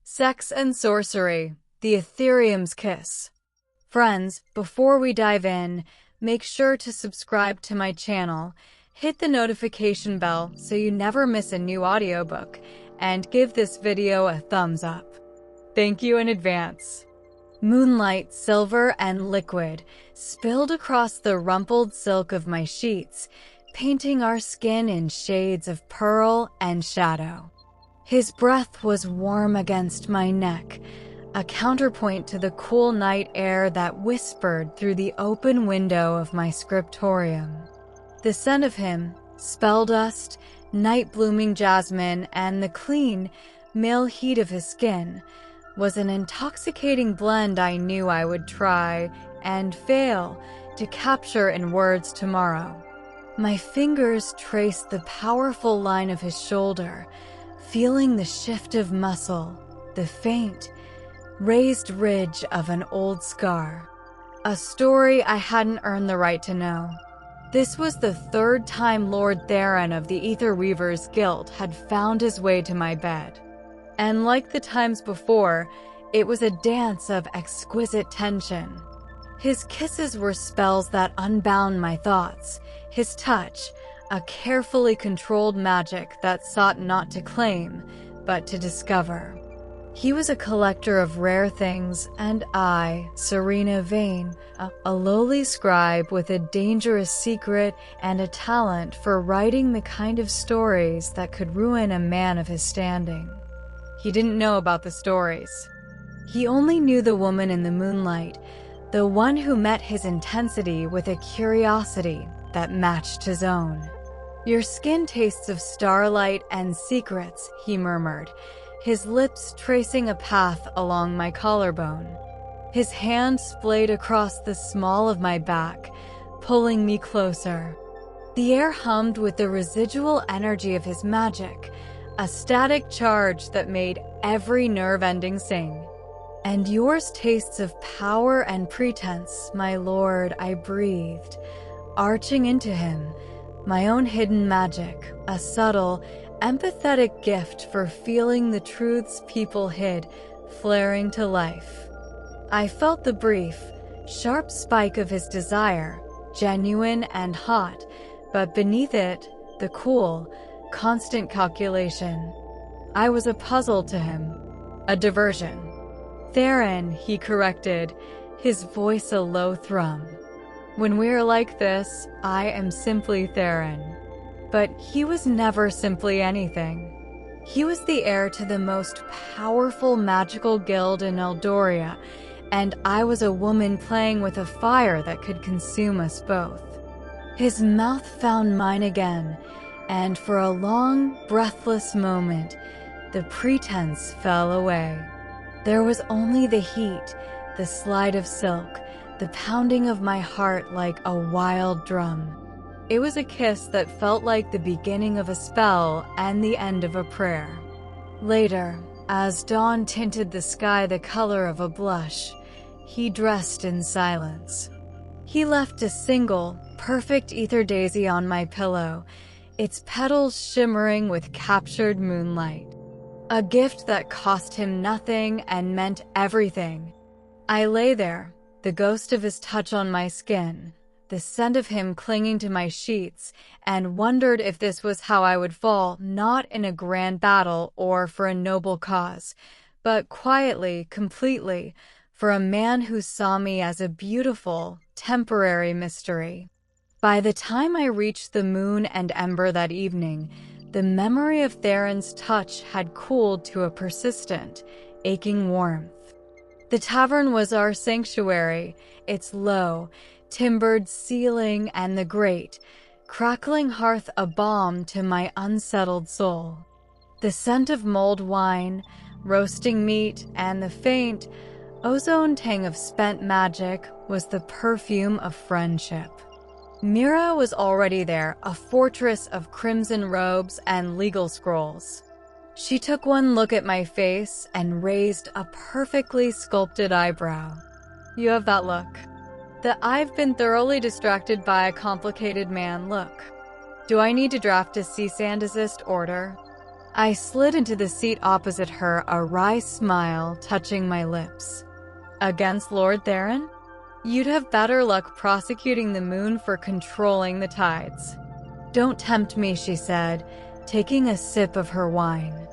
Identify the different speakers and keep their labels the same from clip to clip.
Speaker 1: Sex and Sorcery, the Aetherium's Kiss. Friends, before we dive in, make sure to subscribe to my channel, hit the notification bell so you never miss a new audiobook, and give this video a thumbs up. Thank you in advance. Moonlight, silver and liquid, spilled across the rumpled silk of my sheets, painting our skin in shades of pearl and shadow. His breath was warm against my neck, a counterpoint to the cool night air that whispered through the open window of my scriptorium. The scent of him, spell dust, night-blooming jasmine, and the clean, male heat of his skin was an intoxicating blend I knew I would try and fail to capture in words tomorrow. My fingers traced the powerful line of his shoulder, feeling the shift of muscle, the faint, raised ridge of an old scar. A story I hadn't earned the right to know. This was the third time Lord Theron of the Aetherweavers Guild had found his way to my bed. And like the times before, it was a dance of exquisite tension. His kisses were spells that unbound my thoughts. His touch, a carefully controlled magic that sought not to claim, but to discover. He was a collector of rare things, and I, Serena Vane, a lowly scribe with a dangerous secret and a talent for writing the kind of stories that could ruin a man of his standing. He didn't know about the stories. He only knew the woman in the moonlight, the one who met his intensity with a curiosity that matched his own. "Your skin tastes of starlight and secrets," he murmured, his lips tracing a path along my collarbone. His hand splayed across the small of my back, pulling me closer. The air hummed with the residual energy of his magic, a static charge that made every nerve ending sing. "And yours tastes of power and pretense, my lord," I breathed, arching into him, my own hidden magic, a subtle, empathetic gift for feeling the truths people hid, flaring to life. I felt the brief, sharp spike of his desire, genuine and hot, but beneath it, the cool, constant calculation. I was a puzzle to him, a diversion. "Theron," he corrected, his voice a low thrum. "When we're like this, I am simply Theron." But he was never simply anything. He was the heir to the most powerful magical guild in Eldoria, and I was a woman playing with a fire that could consume us both. His mouth found mine again, and for a long, breathless moment, the pretense fell away. There was only the heat, the slide of silk, the pounding of my heart like a wild drum. It was a kiss that felt like the beginning of a spell and the end of a prayer. Later, as dawn tinted the sky the color of a blush, he dressed in silence. He left a single, perfect ether daisy on my pillow, its petals shimmering with captured moonlight. A gift that cost him nothing and meant everything. I lay there, the ghost of his touch on my skin, the scent of him clinging to my sheets, and wondered if this was how I would fall, not in a grand battle or for a noble cause, but quietly, completely, for a man who saw me as a beautiful, temporary mystery. By the time I reached the moon and ember that evening, the memory of Theron's touch had cooled to a persistent, aching warmth. The tavern was our sanctuary, its low, timbered ceiling and the great, crackling hearth a balm to my unsettled soul. The scent of mulled wine, roasting meat, and the faint, ozone tang of spent magic was the perfume of friendship. Mira was already there, a fortress of crimson robes and legal scrolls. She took one look at my face and raised a perfectly sculpted eyebrow. "You have that look. The I've been thoroughly distracted by a complicated man look. Do I need to draft a cease and desist order?" I slid into the seat opposite her, a wry smile touching my lips. Against Lord Theron? You'd have better luck prosecuting the moon for controlling the tides. Don't tempt me, she said, taking a sip of her wine.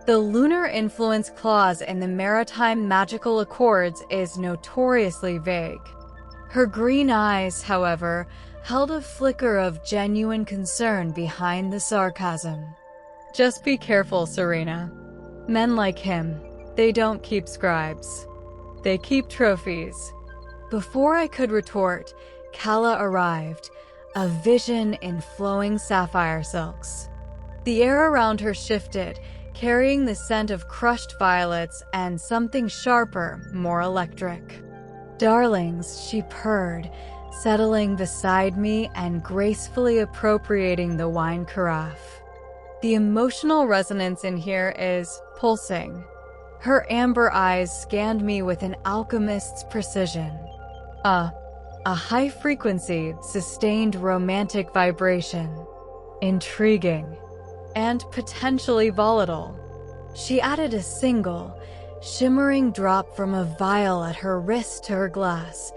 Speaker 1: The lunar influence clause in the maritime magical accords is notoriously vague. Her green eyes, however, held a flicker of genuine concern behind the sarcasm. Just be careful, Serena. Men like him, they don't keep scribes. They keep trophies. Before I could retort, Calla arrived, a vision in flowing sapphire silks. The air around her shifted, carrying the scent of crushed violets and something sharper, more electric. Darlings, she purred, settling beside me and gracefully appropriating the wine carafe. The emotional resonance in here is pulsing. Her amber eyes scanned me with an alchemist's precision. A high-frequency, sustained romantic vibration. Intriguing. And potentially volatile. She added a single, shimmering drop from a vial at her wrist to her glass.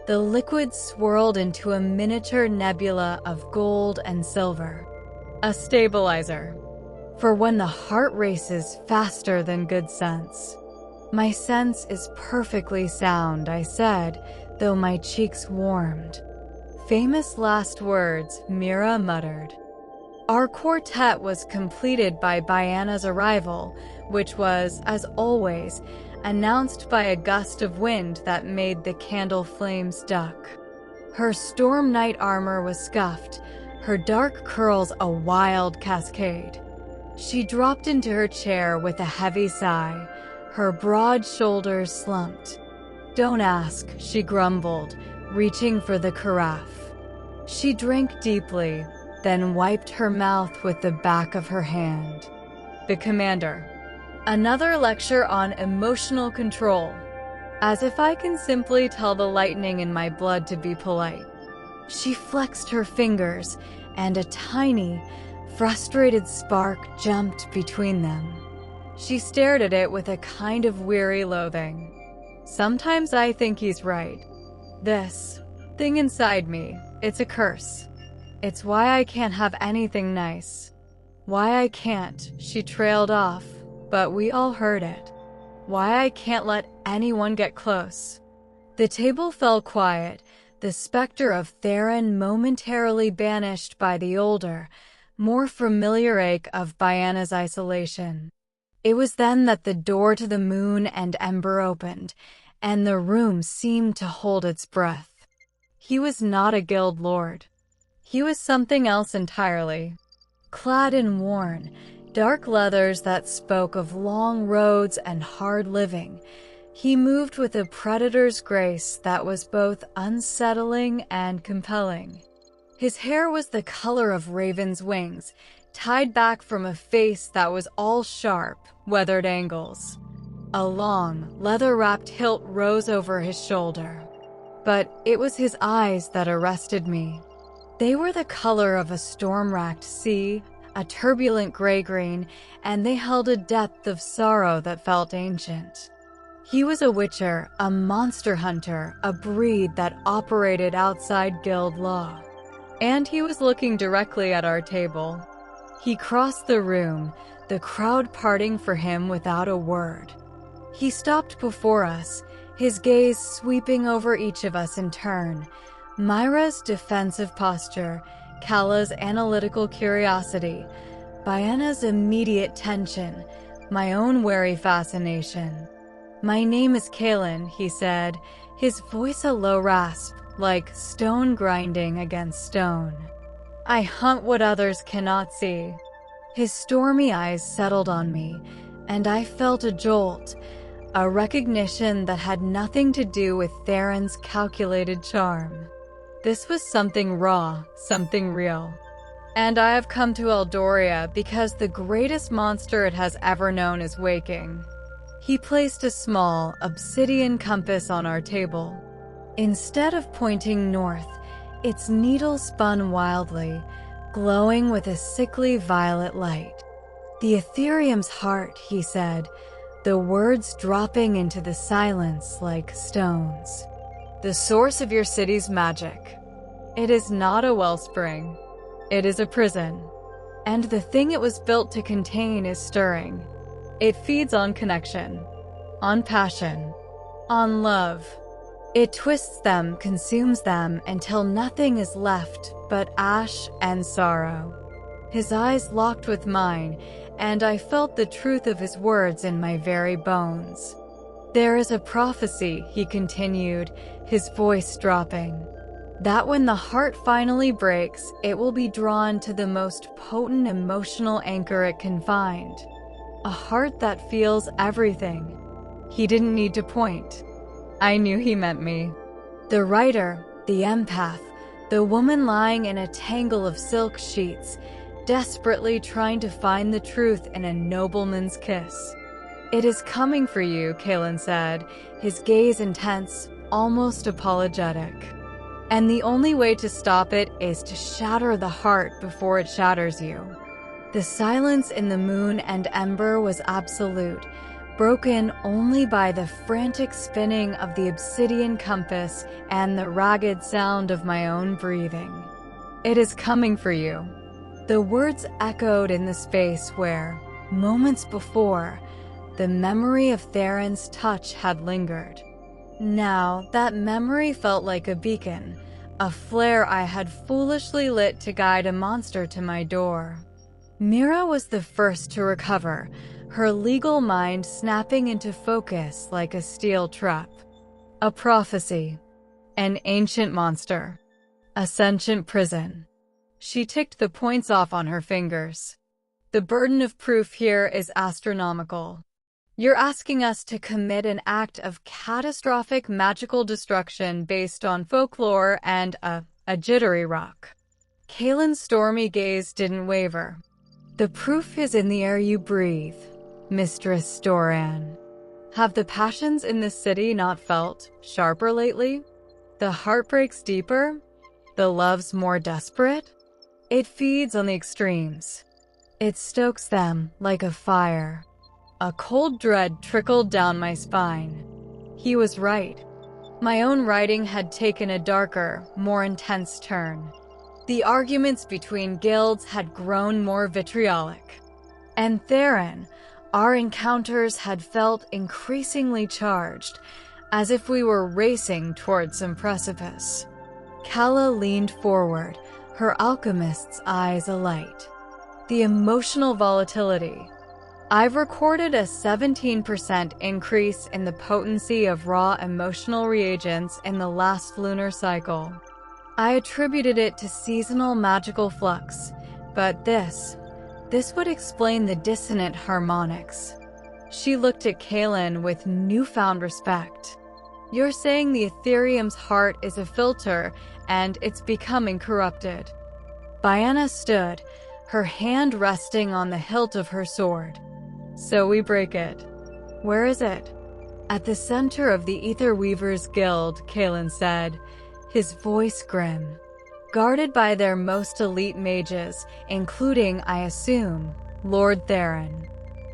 Speaker 1: The liquid swirled into a miniature nebula of gold and silver. A stabilizer. For when the heart races faster than good sense. My sense is perfectly sound, I said, though my cheeks warmed. Famous last words, Mira muttered. Our quartet was completed by Bianna's arrival, which was, as always, announced by a gust of wind that made the candle flames duck. Her storm knight armor was scuffed, her dark curls a wild cascade. She dropped into her chair with a heavy sigh, her broad shoulders slumped. Don't ask, she grumbled, reaching for the carafe. She drank deeply, then wiped her mouth with the back of her hand. The commander. Another lecture on emotional control. As if I can simply tell the lightning in my blood to be polite. She flexed her fingers, and a tiny, frustrated spark jumped between them. She stared at it with a kind of weary loathing. Sometimes I think he's right. This thing inside me, it's a curse. It's why I can't have anything nice. Why I can't, she trailed off, but we all heard it. Why I can't let anyone get close. The table fell quiet, the specter of Theron momentarily banished by the older, more familiar ache of Bianna's isolation. It was then that the door to the moon and ember opened, and the room seemed to hold its breath. He was not a guild lord. He was something else entirely. Clad in worn, dark leathers that spoke of long roads and hard living, he moved with a predator's grace that was both unsettling and compelling. His hair was the color of raven's wings, tied back from a face that was all sharp, weathered angles. A long, leather-wrapped hilt rose over his shoulder. But it was his eyes that arrested me. They were the color of a storm-racked sea, a turbulent gray-green, and they held a depth of sorrow that felt ancient. He was a witcher, a monster hunter, a breed that operated outside guild law. And he was looking directly at our table. He crossed the room, the crowd parting for him without a word. He stopped before us, his gaze sweeping over each of us in turn. Myra's defensive posture, Calla's analytical curiosity, Bianna's immediate tension, my own wary fascination. My name is Kalen, he said, his voice a low rasp, like stone grinding against stone. I hunt what others cannot see. His stormy eyes settled on me, and I felt a jolt, a recognition that had nothing to do with Theron's calculated charm. This was something raw, something real. And I have come to Eldoria because the greatest monster it has ever known is waking. He placed a small, obsidian compass on our table. Instead of pointing north, its needle spun wildly, glowing with a sickly violet light. "The Aetherium's heart," he said, the words dropping into the silence like stones. "The source of your city's magic. It is not a wellspring. It is a prison. And the thing it was built to contain is stirring. It feeds on connection, on passion, on love. It twists them, consumes them, until nothing is left but ash and sorrow." His eyes locked with mine, and I felt the truth of his words in my very bones. "There is a prophecy," he continued, his voice dropping, "that when the heart finally breaks, it will be drawn to the most potent emotional anchor it can find. A heart that feels everything." He didn't need to point. I knew he meant me. The writer, the empath, the woman lying in a tangle of silk sheets, desperately trying to find the truth in a nobleman's kiss. "It is coming for you," Kalen said, his gaze intense, almost apologetic. "And the only way to stop it is to shatter the heart before it shatters you." The silence in the moon and ember was absolute, broken only by the frantic spinning of the obsidian compass and the ragged sound of my own breathing. "It is coming for you." The words echoed in the space where, moments before, the memory of Theron's touch had lingered. Now, that memory felt like a beacon, a flare I had foolishly lit to guide a monster to my door. Mira was the first to recover, her legal mind snapping into focus like a steel trap. A prophecy. An ancient monster. A sentient prison. She ticked the points off on her fingers. "The burden of proof here is astronomical. You're asking us to commit an act of catastrophic magical destruction based on folklore and a jittery rock." Kalen's stormy gaze didn't waver. "The proof is in the air you breathe, Mistress Doran. Have the passions in this city not felt sharper lately? The heartbreaks deeper? The loves more desperate? It feeds on the extremes. It stokes them like a fire." A cold dread trickled down my spine. He was right. My own writing had taken a darker, more intense turn. The arguments between guilds had grown more vitriolic. And Theron, our encounters had felt increasingly charged, as if we were racing towards some precipice. Kala leaned forward, her alchemist's eyes alight. "The emotional volatility. I've recorded a 17% increase in the potency of raw emotional reagents in the last lunar cycle. I attributed it to seasonal magical flux, but this would explain the dissonant harmonics." She looked at Kalen with newfound respect. "You're saying the Aetherium's heart is a filter, and it's becoming corrupted." Bianna stood, her hand resting on the hilt of her sword. "So we break it. Where is it?" "At the center of the Aether Weavers Guild," Kalen said, his voice grim. "Guarded by their most elite mages, including, I assume, Lord Theron."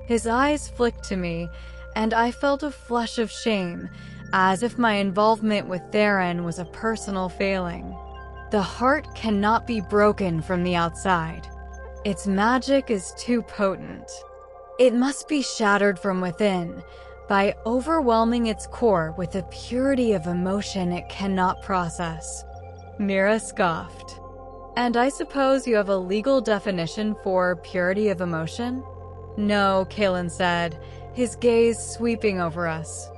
Speaker 1: His eyes flicked to me, and I felt a flush of shame, as if my involvement with Theron was a personal failing. The heart cannot be broken from the outside. Its magic is too potent. It must be shattered from within, by overwhelming its core with a purity of emotion it cannot process. Mira scoffed. "And I suppose you have a legal definition for purity of emotion?" "No," Kalen said, his gaze sweeping over us.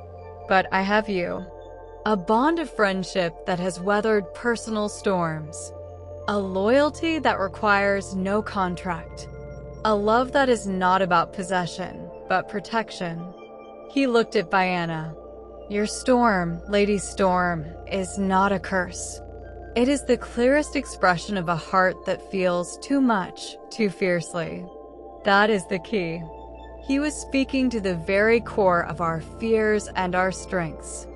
Speaker 1: "But I have you. A bond of friendship that has weathered personal storms. A loyalty that requires no contract. A love that is not about possession, but protection." He looked at Bianna. "Your storm, Lady Storm, is not a curse. It is the clearest expression of a heart that feels too much, too fiercely. That is the key." He was speaking to the very core of our fears and our strengths.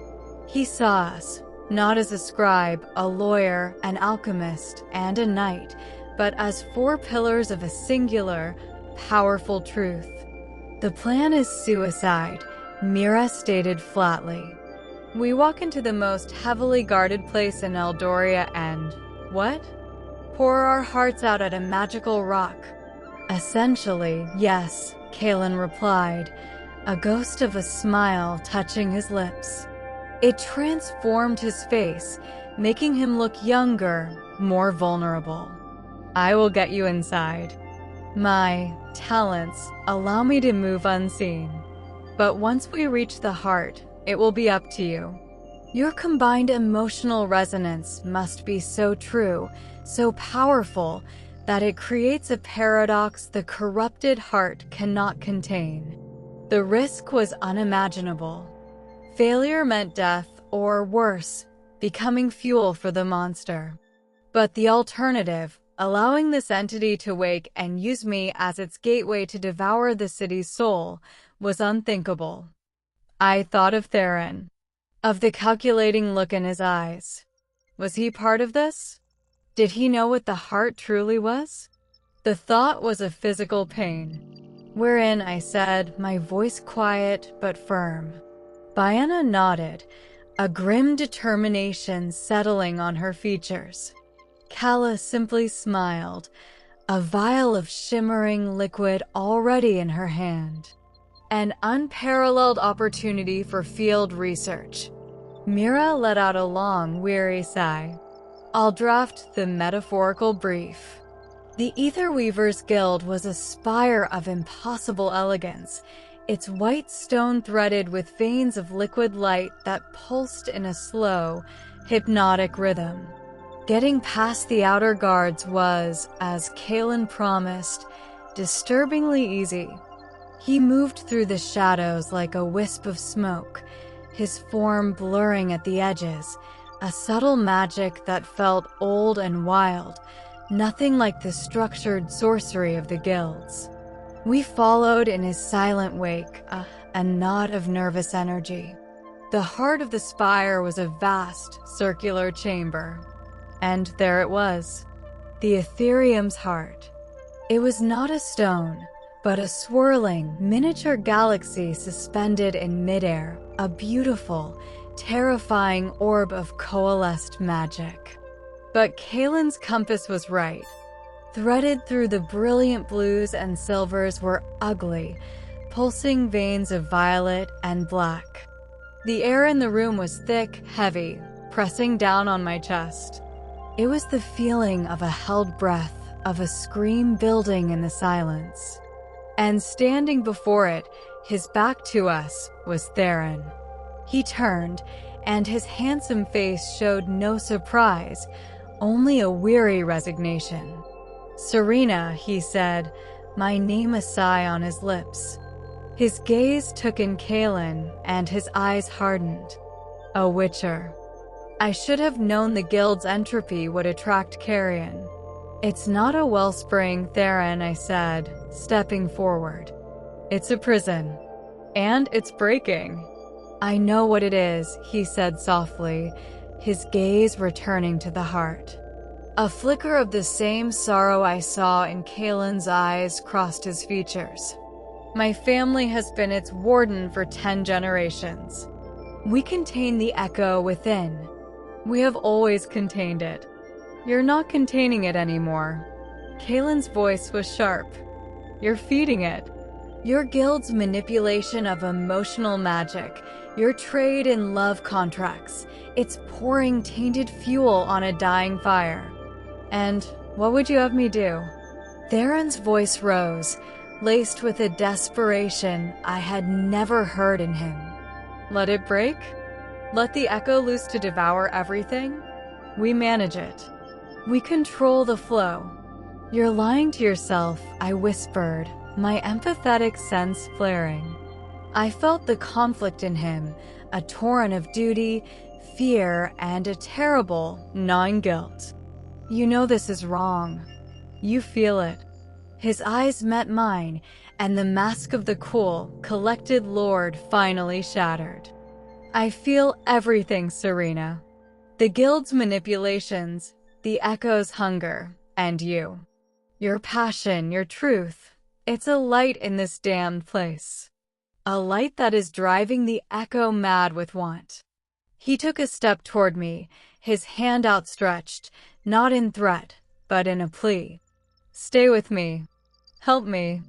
Speaker 1: He saw us, not as a scribe, a lawyer, an alchemist, and a knight, but as four pillars of a singular, powerful truth. The plan is suicide, Mira stated flatly. We walk into the most heavily guarded place in Eldoria and, what? Pour our hearts out at a magical rock. Essentially, yes, Kalen replied, a ghost of a smile touching his lips. It transformed his face, making him look younger, more vulnerable. I will get you inside. My talents allow me to move unseen. But once we reach the heart, it will be up to you. Your combined emotional resonance must be so true, so powerful, that it creates a paradox the corrupted heart cannot contain. The risk was unimaginable. Failure meant death, or worse, becoming fuel for the monster. But the alternative, allowing this entity to wake and use me as its gateway to devour the city's soul, was unthinkable. I thought of Theron, of the calculating look in his eyes. Was he part of this? Did he know what the heart truly was? The thought was a physical pain, wherein I said, my voice quiet but firm. Bianna nodded, a grim determination settling on her features. Calla simply smiled, a vial of shimmering liquid already in her hand. An unparalleled opportunity for field research. Mira let out a long, weary sigh. I'll draft the metaphorical brief. The Aetherweavers Guild was a spire of impossible elegance, its white stone threaded with veins of liquid light that pulsed in a slow, hypnotic rhythm. Getting past the outer guards was, as Kalen promised, disturbingly easy. He moved through the shadows like a wisp of smoke, his form blurring at the edges, a subtle magic that felt old and wild, nothing like the structured sorcery of the guilds. We followed in his silent wake, a knot of nervous energy. The heart of the spire was a vast, circular chamber. And there it was, the Aetherium's heart. It was not a stone, but a swirling, miniature galaxy suspended in midair, a beautiful, terrifying orb of coalesced magic. But Kalen's compass was right. Threaded through the brilliant blues and silvers were ugly, pulsing veins of violet and black. The air in the room was thick, heavy, pressing down on my chest. It was the feeling of a held breath, of a scream building in the silence. And standing before it, his back to us, was Theron. He turned, and his handsome face showed no surprise, only a weary resignation. Serena, he said, my name a sigh on his lips. His gaze took in Kalen, and his eyes hardened. A witcher. I should have known the guild's entropy would attract carrion. It's not a wellspring, Theron, I said, stepping forward. It's a prison. And it's breaking. I know what it is, he said softly, his gaze returning to the heart. A flicker of the same sorrow I saw in Kalen's eyes crossed his features. My family has been its warden for 10 generations. We contain the echo within. We have always contained it. You're not containing it anymore. Kalen's voice was sharp. You're feeding it. Your guild's manipulation of emotional magic, your trade in love contracts, it's pouring tainted fuel on a dying fire. And what would you have me do? Theron's voice rose, laced with a desperation I had never heard in him. Let it break? Let the echo loose to devour everything? We manage it. We control the flow. You're lying to yourself, I whispered, my empathetic sense flaring. I felt the conflict in him, a torrent of duty, fear, and a terrible, gnawing guilt. You know this is wrong. You feel it. His eyes met mine, and the mask of the cool, collected lord finally shattered. I feel everything, Serena. The guild's manipulations, the echo's hunger, and you. Your passion, your truth. It's a light in this damned place. A light that is driving the echo mad with want. He took a step toward me, his hand outstretched, not in threat, but in a plea. Stay with me. Help me.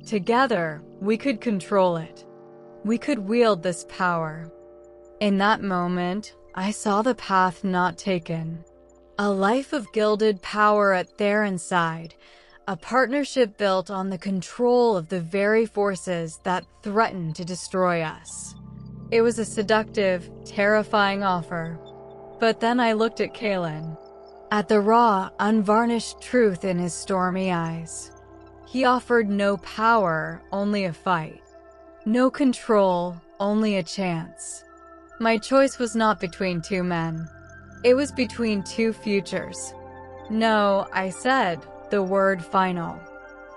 Speaker 1: Together, we could control it. We could wield this power. In that moment, I saw the path not taken. A life of gilded power at Theron's side, a partnership built on the control of the very forces that threaten to destroy us. It was a seductive, terrifying offer. But then I looked at Kalen, at the raw, unvarnished truth in his stormy eyes. He offered no power, only a fight. No control, only a chance. My choice was not between two men. It was between two futures. No, I said, the word final.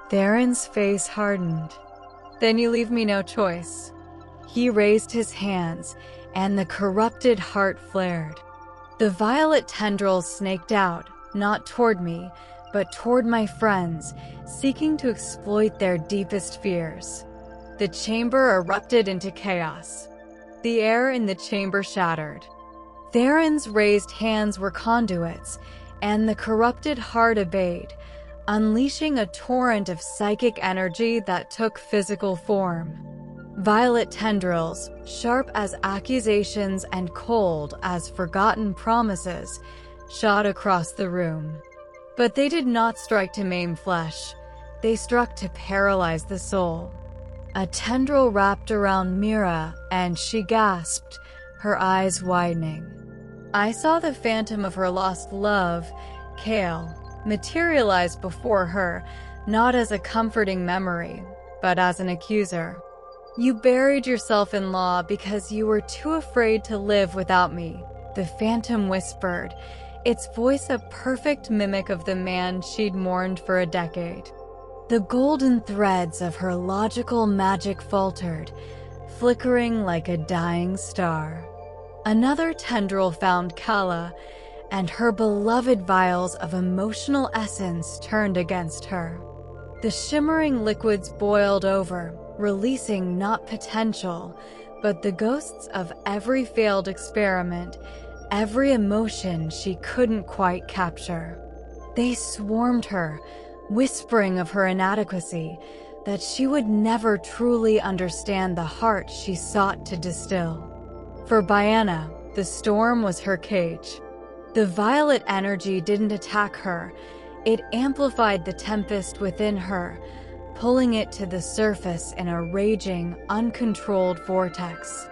Speaker 1: Theron's face hardened. Then you leave me no choice. He raised his hands, and the corrupted heart flared. The violet tendrils snaked out, not toward me, but toward my friends, seeking to exploit their deepest fears. The chamber erupted into chaos. The air in the chamber shattered. Theron's raised hands were conduits, and the corrupted heart obeyed, unleashing a torrent of psychic energy that took physical form. Violet tendrils, sharp as accusations and cold as forgotten promises, shot across the room. But they did not strike to maim flesh. They struck to paralyze the soul. A tendril wrapped around Mira, and she gasped, her eyes widening. I saw the phantom of her lost love, Kale, materialize before her, not as a comforting memory, but as an accuser. You buried yourself in law because you were too afraid to live without me, the phantom whispered, its voice a perfect mimic of the man she'd mourned for a decade. The golden threads of her logical magic faltered, flickering like a dying star. Another tendril found Kala, and her beloved vials of emotional essence turned against her. The shimmering liquids boiled over, releasing not potential, but the ghosts of every failed experiment, every emotion she couldn't quite capture. They swarmed her, whispering of her inadequacy, that she would never truly understand the heart she sought to distill. For Bianna, the storm was her cage. The violet energy didn't attack her, it amplified the tempest within her, pulling it to the surface in a raging, uncontrolled vortex.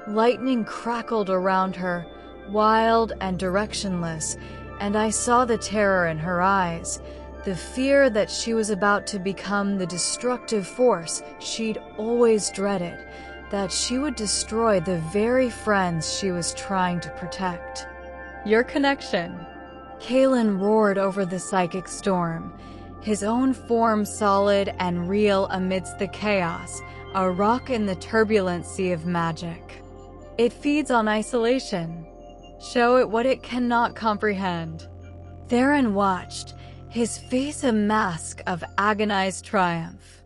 Speaker 1: Lightning crackled around her, wild and directionless, and I saw the terror in her eyes, the fear that she was about to become the destructive force she'd always dreaded, that she would destroy the very friends she was trying to protect. Your connection. Kalen roared over the psychic storm, his own form solid and real amidst the chaos, a rock in the turbulent sea of magic. It feeds on isolation. Show it what it cannot comprehend. Theron watched, his face a mask of agonized triumph.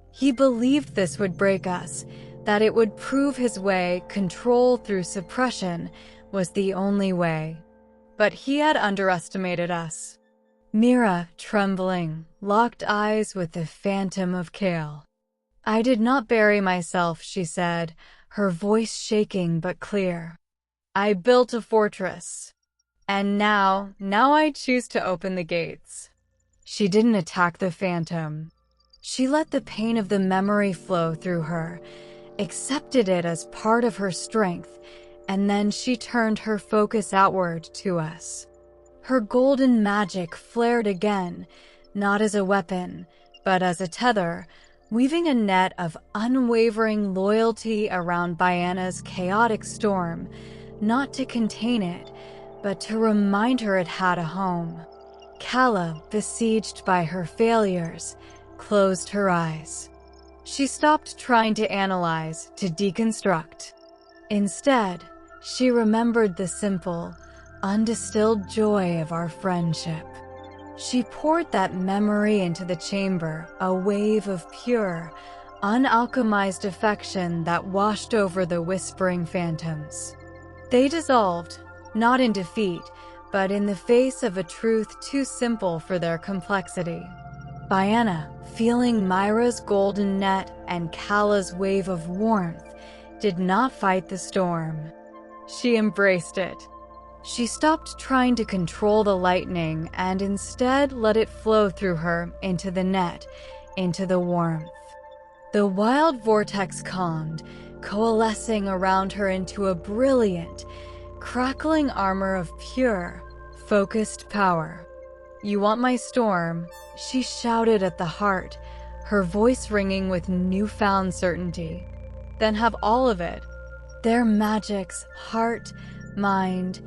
Speaker 1: He believed this would break us, that it would prove his way, control through suppression, was the only way. But he had underestimated us. Mira, trembling, locked eyes with the phantom of Kale. I did not bury myself, she said, her voice shaking but clear. I built a fortress. And now I choose to open the gates. She didn't attack the phantom. She let the pain of the memory flow through her, accepted it as part of her strength, and then she turned her focus outward to us. Her golden magic flared again, not as a weapon, but as a tether, weaving a net of unwavering loyalty around Bianna's chaotic storm, not to contain it, but to remind her it had a home. Kala, besieged by her failures, closed her eyes. She stopped trying to analyze, to deconstruct. Instead, she remembered the simple, undistilled joy of our friendship. She poured that memory into the chamber, a wave of pure, unalchemized affection that washed over the whispering phantoms. They dissolved, not in defeat, but in the face of a truth too simple for their complexity. Bianna, feeling Myra's golden net and Kala's wave of warmth, did not fight the storm. She embraced it. She stopped trying to control the lightning and instead let it flow through her into the net, into the warmth. The wild vortex calmed, coalescing around her into a brilliant, crackling armor of pure, focused power. "You want my storm?" she shouted at the heart, her voice ringing with newfound certainty. "Then have all of it." Their magics, heart, mind,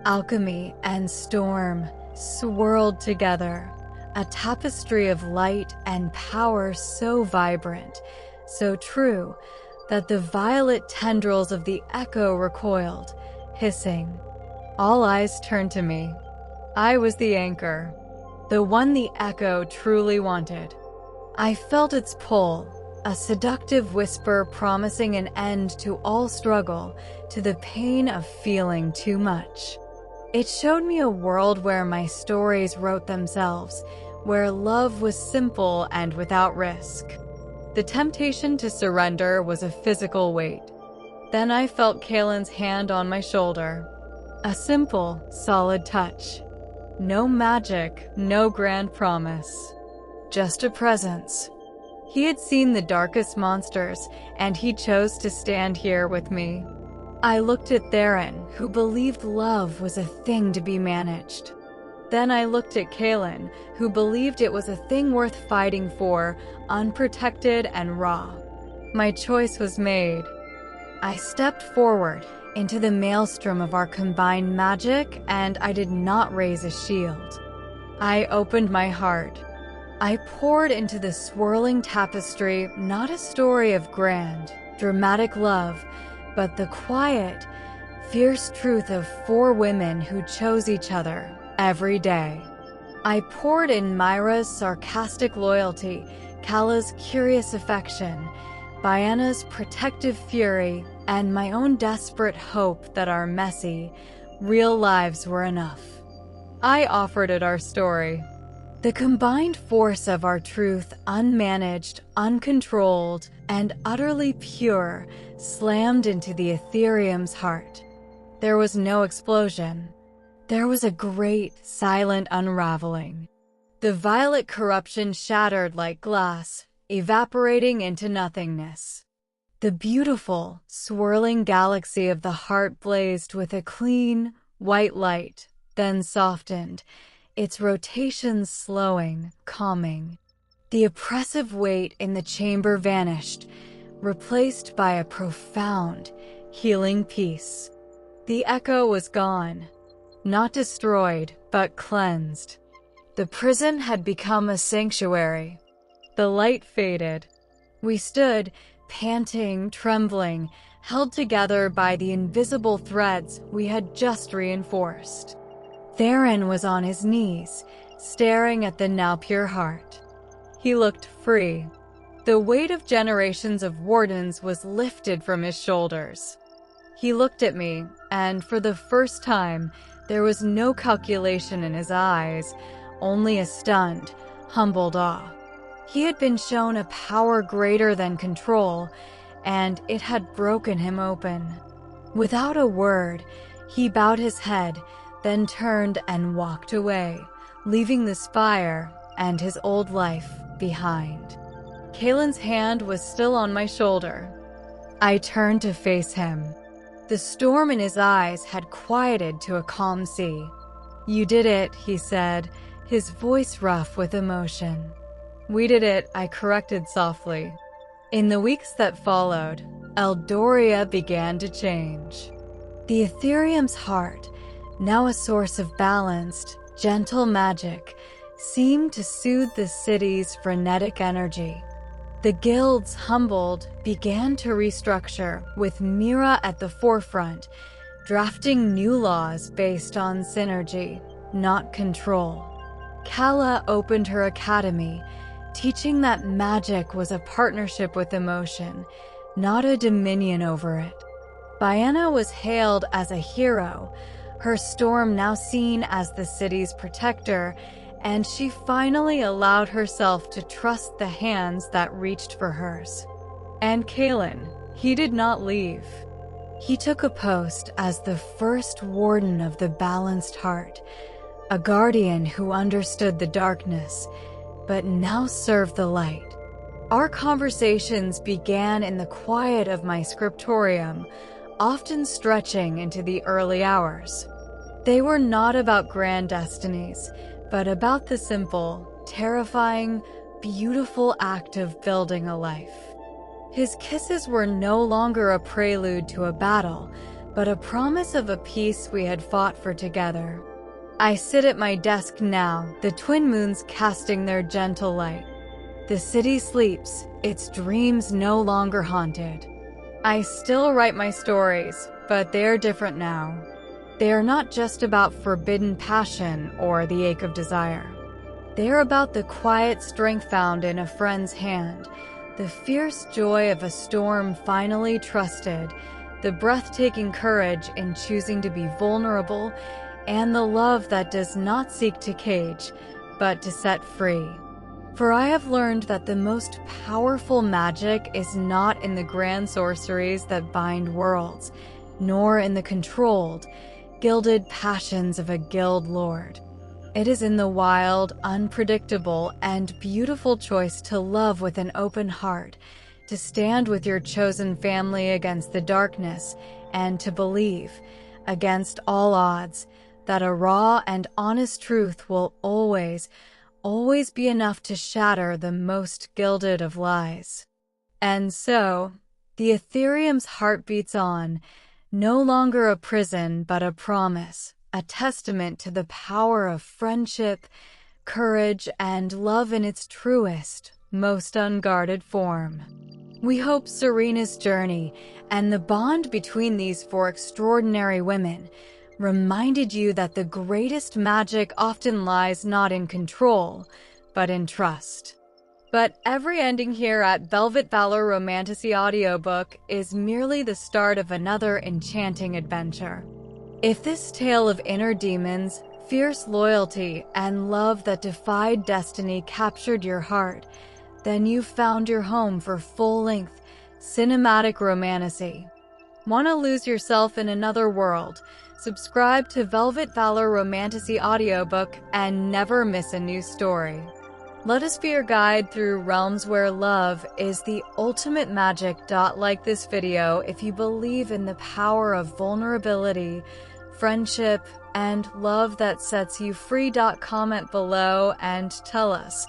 Speaker 1: alchemy, and storm swirled together, a tapestry of light and power so vibrant, so true, that the violet tendrils of the echo recoiled, hissing. All eyes turned to me. I was the anchor, the one the echo truly wanted. I felt its pull, a seductive whisper promising an end to all struggle, to the pain of feeling too much. It showed me a world where my stories wrote themselves, where love was simple and without risk. The temptation to surrender was a physical weight. Then I felt Kalen's hand on my shoulder. A simple, solid touch. No magic, no grand promise. Just a presence. He had seen the darkest monsters, and he chose to stand here with me. I looked at Theron, who believed love was a thing to be managed. Then I looked at Kalen, who believed it was a thing worth fighting for, unprotected and raw. My choice was made. I stepped forward into the maelstrom of our combined magic, and I did not raise a shield. I opened my heart. I poured into the swirling tapestry not a story of grand, dramatic love, but the quiet, fierce truth of 4 women who chose each other every day. I poured in Myra's sarcastic loyalty, Kala's curious affection, Bianna's protective fury, and my own desperate hope that our messy, real lives were enough. I offered it our story. The combined force of our truth, unmanaged, uncontrolled, and utterly pure, slammed into the Aetherium's heart. There was no explosion. There was a great, silent unraveling. The violet corruption shattered like glass, evaporating into nothingness. The beautiful, swirling galaxy of the heart blazed with a clean, white light, then softened, its rotations slowing, calming. The oppressive weight in the chamber vanished, replaced by a profound, healing peace. The echo was gone, not destroyed, but cleansed. The prison had become a sanctuary. The light faded. We stood, panting, trembling, held together by the invisible threads we had just reinforced. Theron was on his knees, staring at the now pure heart. He looked free. The weight of generations of wardens was lifted from his shoulders. He looked at me, and for the first time, there was no calculation in his eyes, only a stunned, humbled awe. He had been shown a power greater than control, and it had broken him open. Without a word, he bowed his head, then turned and walked away, leaving the spire and his old life behind. Kalen's hand was still on my shoulder. I turned to face him. The storm in his eyes had quieted to a calm sea. "You did it," he said, his voice rough with emotion. "We did it," I corrected softly. In the weeks that followed, Eldoria began to change. The Aetherium's heart, now a source of balanced, gentle magic, seemed to soothe the city's frenetic energy. The guilds, humbled, began to restructure, with Mira at the forefront, drafting new laws based on synergy, not control. Kala opened her academy, teaching that magic was a partnership with emotion, not a dominion over it. Bianna was hailed as a hero, her storm now seen as the city's protector, and she finally allowed herself to trust the hands that reached for hers. And Kalen, he did not leave. He took a post as the first warden of the Balanced Heart, a guardian who understood the darkness, but now served the light. Our conversations began in the quiet of my scriptorium, often stretching into the early hours. They were not about grand destinies, but about the simple, terrifying, beautiful act of building a life. His kisses were no longer a prelude to a battle, but a promise of a peace we had fought for together. I sit at my desk now, the twin moons casting their gentle light. The city sleeps, its dreams no longer haunted. I still write my stories, but they're different now. They are not just about forbidden passion or the ache of desire. They're about the quiet strength found in a friend's hand, the fierce joy of a storm finally trusted, the breathtaking courage in choosing to be vulnerable, and the love that does not seek to cage, but to set free. For I have learned that the most powerful magic is not in the grand sorceries that bind worlds, nor in the controlled, gilded passions of a guild lord. It is in the wild, unpredictable, and beautiful choice to love with an open heart, to stand with your chosen family against the darkness, and to believe, against all odds, that a raw and honest truth will always be enough to shatter the most gilded of lies. And so, the Aetherium's heart beats on, no longer a prison but a promise, a testament to the power of friendship, courage, and love in its truest, most unguarded form. We hope Serena's journey and the bond between these four extraordinary women reminded you that the greatest magic often lies not in control, but in trust. But every ending here at Velvet Valor Romantasy Audiobook is merely the start of another enchanting adventure. If this tale of inner demons, fierce loyalty, and love that defied destiny captured your heart, then you've found your home for full-length, cinematic romantasy. Want to lose yourself in another world? Subscribe to Velvet Valor Romantasy Audiobook and never miss a new story. Let us be your guide through realms where love is the ultimate magic. Like this video if you believe in the power of vulnerability, friendship, and love that sets you free. Comment below and tell us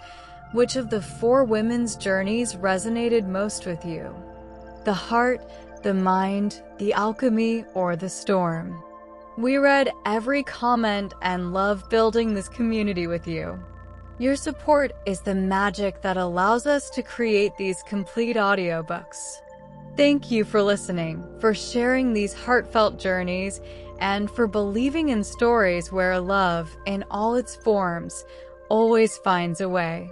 Speaker 1: which of the four women's journeys resonated most with you. The heart, the mind, the alchemy, or the storm. We read every comment and love building this community with you. Your support is the magic that allows us to create these complete audiobooks. Thank you for listening, for sharing these heartfelt journeys, and for believing in stories where love, in all its forms, always finds a way.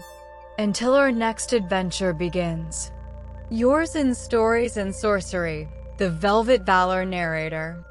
Speaker 1: Until our next adventure begins. Yours in Stories and Sorcery, the Velvet Valor narrator.